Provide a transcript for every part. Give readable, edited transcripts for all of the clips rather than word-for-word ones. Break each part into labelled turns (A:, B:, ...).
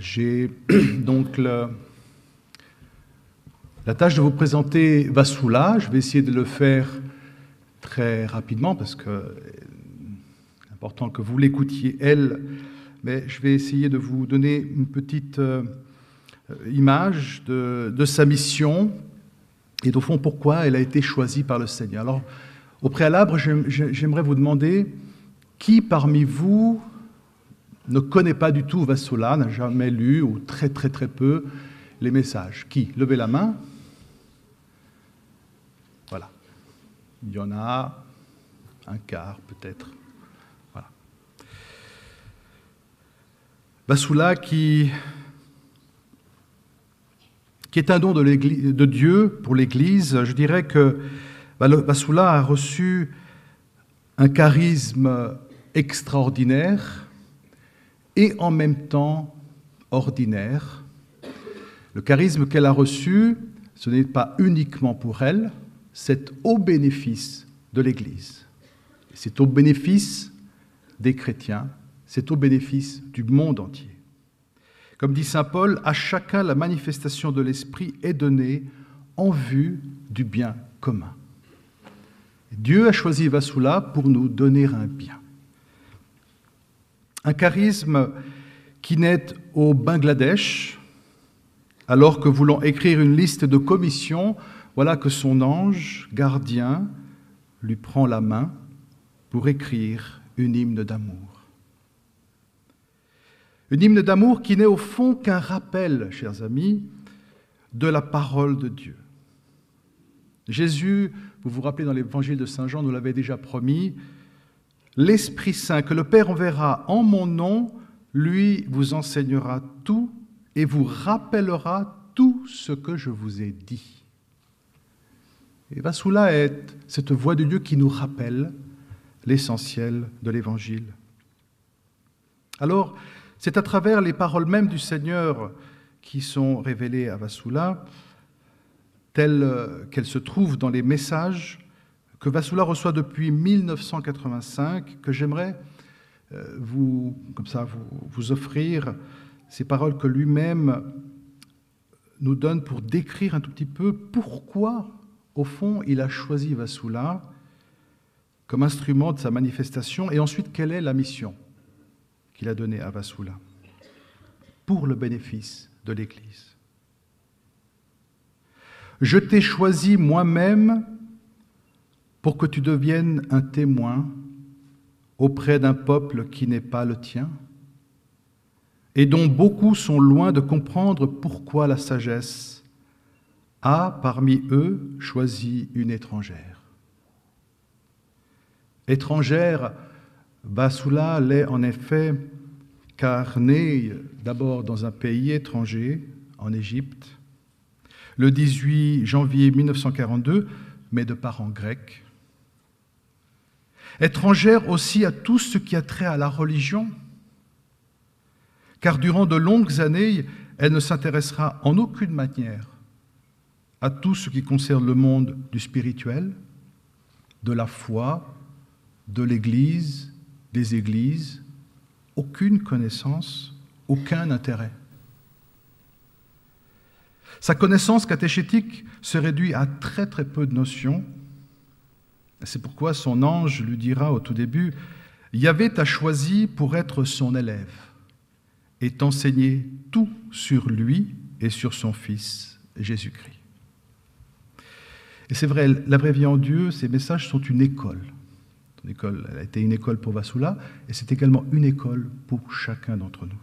A: J'ai donc la tâche de vous présenter Vasula. Je vais essayer de le faire très rapidement parce que c'est important que vous l'écoutiez, elle, mais je vais essayer de vous donner une petite image de sa mission et au fond pourquoi elle a été choisie par le Seigneur. Alors, au préalable, j'aimerais vous demander qui parmi vous ne connaît pas du tout Vasula, n'a jamais lu ou très peu les messages. Qui? Levez la main. Voilà. Il y en a un quart peut-être. Voilà. Vasula qui est un don de Dieu pour l'Église. Je dirais que Vasula a reçu un charisme extraordinaire et en même temps ordinaire. Le charisme qu'elle a reçu, ce n'est pas uniquement pour elle, c'est au bénéfice de l'Église. C'est au bénéfice des chrétiens, c'est au bénéfice du monde entier. Comme dit saint Paul, à chacun la manifestation de l'Esprit est donnée en vue du bien commun. Dieu a choisi Vasula pour nous donner un bien. Un charisme qui naît au Bangladesh, alors que voulant écrire une liste de commissions, voilà que son ange gardien lui prend la main pour écrire une hymne d'amour. Une hymne d'amour qui n'est au fond qu'un rappel, chers amis, de la parole de Dieu. Jésus, vous vous rappelez dans l'évangile de Saint Jean, nous l'avait déjà promis, l'Esprit Saint que le Père enverra en mon nom, lui vous enseignera tout et vous rappellera tout ce que je vous ai dit. Et Vasula est cette voix de Dieu qui nous rappelle l'essentiel de l'Évangile. Alors, c'est à travers les paroles mêmes du Seigneur qui sont révélées à Vasula, telles qu'elles se trouvent dans les messages que Vasula reçoit depuis 1985, que j'aimerais vous offrir, ces paroles que lui-même nous donne pour décrire un tout petit peu pourquoi, au fond, il a choisi Vasula comme instrument de sa manifestation, et ensuite, quelle est la mission qu'il a donnée à Vasula pour le bénéfice de l'Église. Je t'ai choisi moi-même pour que tu deviennes un témoin auprès d'un peuple qui n'est pas le tien et dont beaucoup sont loin de comprendre pourquoi la sagesse a, parmi eux, choisi une étrangère. Étrangère, Vasula l'est en effet, car née d'abord dans un pays étranger, en Égypte, le 18 janvier 1942, mais de parents grecs. Étrangère aussi à tout ce qui a trait à la religion, car durant de longues années, elle ne s'intéressera en aucune manière à tout ce qui concerne le monde du spirituel, de la foi, de l'Église, des églises, aucune connaissance, aucun intérêt. Sa connaissance catéchétique se réduit à très peu de notions. C'est pourquoi son ange lui dira au tout début « Yahvé t'a choisi pour être son élève et t'enseigner tout sur lui et sur son Fils, Jésus-Christ. » Et c'est vrai, la vraie vie en Dieu, ces messages sont une école. Son école, elle a été une école pour Vasula, et c'est également une école pour chacun d'entre nous.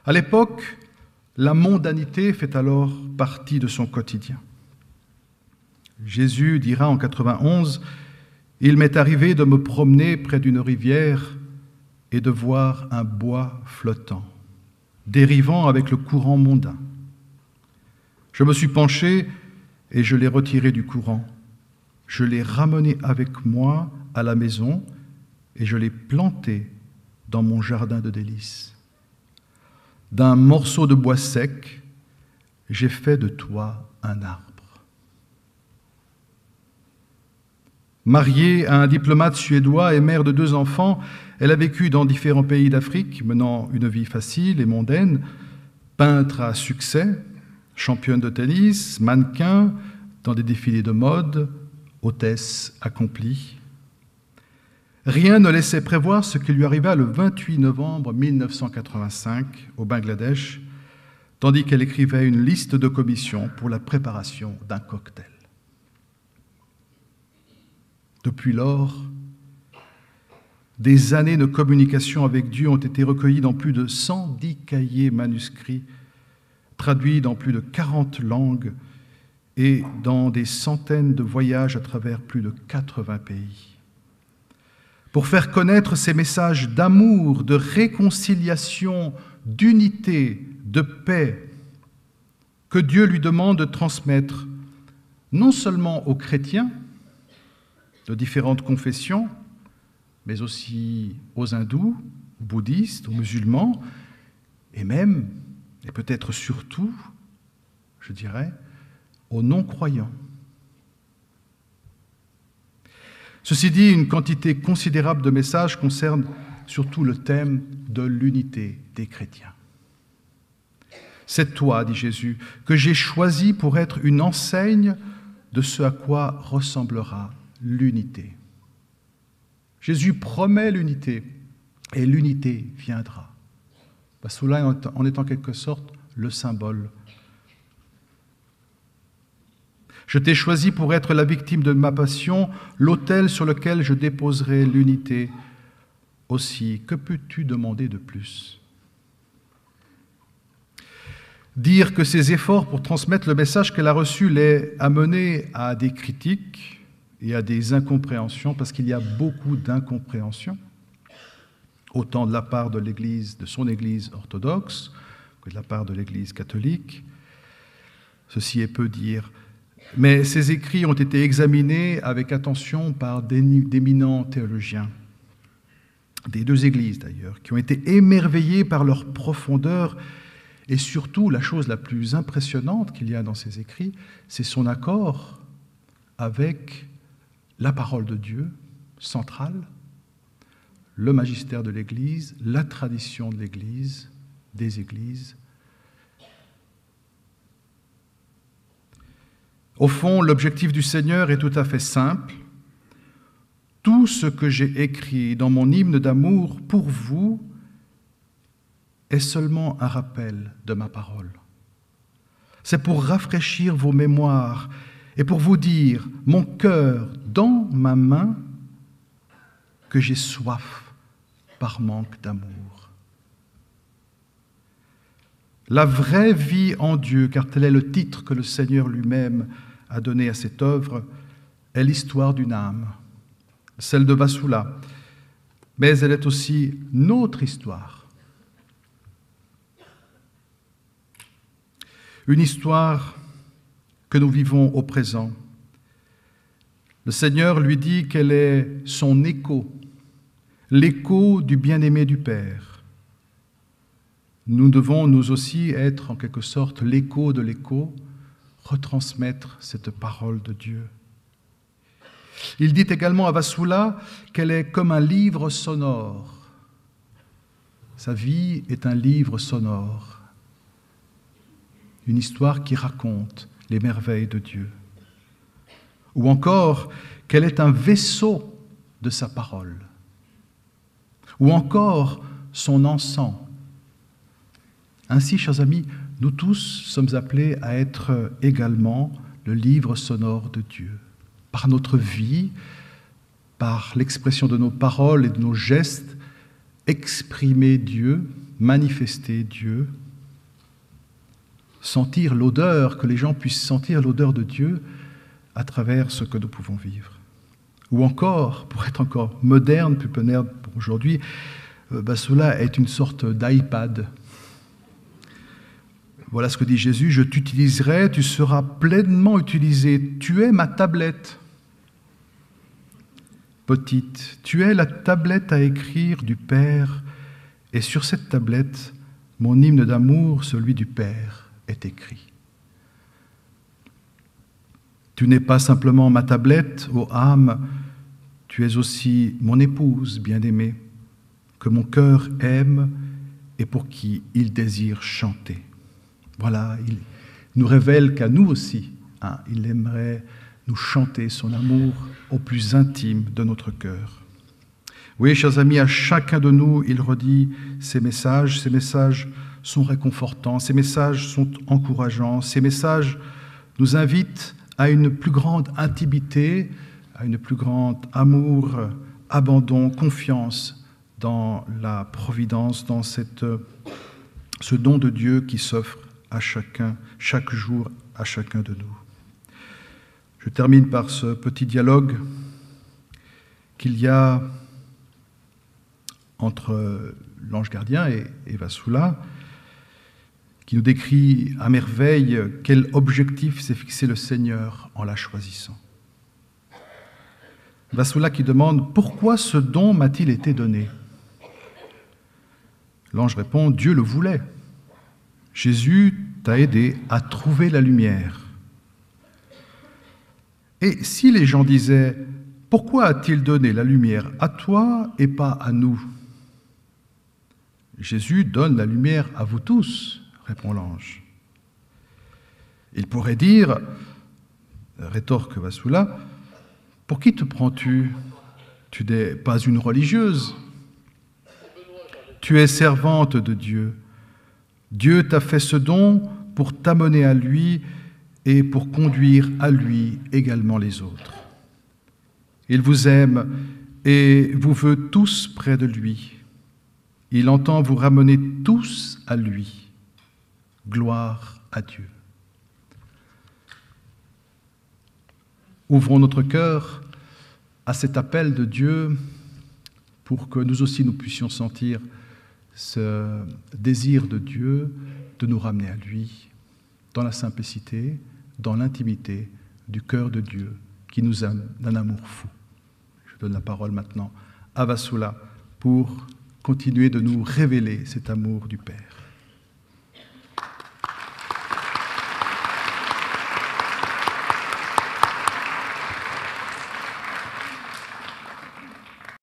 A: À l'époque, la mondanité fait alors partie de son quotidien. Jésus dira en 91, « Il m'est arrivé de me promener près d'une rivière et de voir un bois flottant, dérivant avec le courant mondain. Je me suis penché et je l'ai retiré du courant. Je l'ai ramené avec moi à la maison et je l'ai planté dans mon jardin de délices. D'un morceau de bois sec, j'ai fait de toi un arbre. » Mariée à un diplomate suédois et mère de 2 enfants, elle a vécu dans différents pays d'Afrique, menant une vie facile et mondaine. Peintre à succès, championne de tennis, mannequin dans des défilés de mode, hôtesse accomplie. Rien ne laissait prévoir ce qui lui arriva le 28 novembre 1985 au Bangladesh, tandis qu'elle écrivait une liste de commissions pour la préparation d'un cocktail. Depuis lors, des années de communication avec Dieu ont été recueillies dans plus de 110 cahiers manuscrits, traduits dans plus de 40 langues et dans des centaines de voyages à travers plus de 80 pays. Pour faire connaître ces messages d'amour, de réconciliation, d'unité, de paix, que Dieu lui demande de transmettre non seulement aux chrétiens de différentes confessions, mais aussi aux hindous, aux bouddhistes, aux musulmans, et même, et peut-être surtout, je dirais, aux non-croyants. Ceci dit, une quantité considérable de messages concerne surtout le thème de l'unité des chrétiens. C'est toi, dit Jésus, que j'ai choisi pour être une enseigne de ce à quoi ressemblera l'unité. Jésus promet l'unité, et l'unité viendra. Cela en est en quelque sorte le symbole. Je t'ai choisi pour être la victime de ma passion, l'autel sur lequel je déposerai l'unité. Aussi, que peux-tu demander de plus ? Dire que ses efforts pour transmettre le message qu'elle a reçu l'ait amené à des critiques et à des incompréhensions, parce qu'il y a beaucoup d'incompréhensions, autant de la part de l'Église, de son Église orthodoxe, que de la part de l'Église catholique. Ceci est peu dire. Mais ces écrits ont été examinés avec attention par d'éminents théologiens, des 2 églises d'ailleurs, qui ont été émerveillés par leur profondeur. Et surtout, la chose la plus impressionnante qu'il y a dans ces écrits, c'est son accord avec la parole de Dieu centrale, le magistère de l'Église, la tradition de l'Église, des églises. Au fond, l'objectif du Seigneur est tout à fait simple. Tout ce que j'ai écrit dans mon hymne d'amour pour vous est seulement un rappel de ma parole. C'est pour rafraîchir vos mémoires et pour vous dire, mon cœur dans ma main, que j'ai soif par manque d'amour. La vraie vie en Dieu, car tel est le titre que le Seigneur lui-même a donné à cette œuvre, est l'histoire d'une âme, celle de Vasula, mais elle est aussi notre histoire. Une histoire que nous vivons au présent. Le Seigneur lui dit qu'elle est son écho, l'écho du bien-aimé du Père. Nous devons, nous aussi, être en quelque sorte l'écho de l'écho, retransmettre cette parole de Dieu. Il dit également à Vasula qu'elle est comme un livre sonore. Sa vie est un livre sonore, une histoire qui raconte les merveilles de Dieu. Ou encore qu'elle est un vaisseau de sa parole. Ou encore son encens. Ainsi, chers amis, nous tous sommes appelés à être également le livre sonore de Dieu. Par notre vie, par l'expression de nos paroles et de nos gestes, exprimer Dieu, manifester Dieu, sentir l'odeur, que les gens puissent sentir l'odeur de Dieu à travers ce que nous pouvons vivre. Ou encore, pour être encore moderne, plus moderne pour aujourd'hui, cela est une sorte d'iPad. Voilà ce que dit Jésus, je t'utiliserai, tu seras pleinement utilisé. Tu es ma tablette. Petite, tu es la tablette à écrire du Père, et sur cette tablette, mon hymne d'amour, celui du Père, est écrit. Tu n'es pas simplement ma tablette, ô âme, tu es aussi mon épouse bien-aimée, que mon cœur aime et pour qui il désire chanter. Voilà, il nous révèle qu'à nous aussi, il aimerait nous chanter son amour au plus intime de notre cœur. Oui, chers amis, à chacun de nous, il redit ces messages sont réconfortants, ces messages sont encourageants, ces messages nous invitent à une plus grande intimité, à une plus grande amour, abandon, confiance dans la providence, dans ce don de Dieu qui s'offre à chacun, chaque jour, à chacun de nous. Je termine par ce petit dialogue qu'il y a entre l'ange gardien et Vassula, qui nous décrit à merveille quel objectif s'est fixé le Seigneur en la choisissant. Vassula qui demande « Pourquoi ce don m'a-t-il été donné ?» L'ange répond « Dieu le voulait. Jésus t'a aidé à trouver la lumière. » Et si les gens disaient « Pourquoi a-t-il donné la lumière à toi et pas à nous ?» Jésus donne la lumière à vous tous, répond l'ange. Il pourrait dire, rétorque Vassula, « Pour qui te prends-tu? Tu n'es pas une religieuse. Tu es servante de Dieu. Dieu t'a fait ce don pour t'amener à lui et pour conduire à lui également les autres. Il vous aime et vous veut tous près de lui. Il entend vous ramener tous à lui. Gloire à Dieu. » Ouvrons notre cœur à cet appel de Dieu pour que nous aussi nous puissions sentir ce désir de Dieu de nous ramener à lui dans la simplicité, dans l'intimité du cœur de Dieu qui nous aime d'un amour fou. Je donne la parole maintenant à Vassula pour continuer de nous révéler cet amour du Père.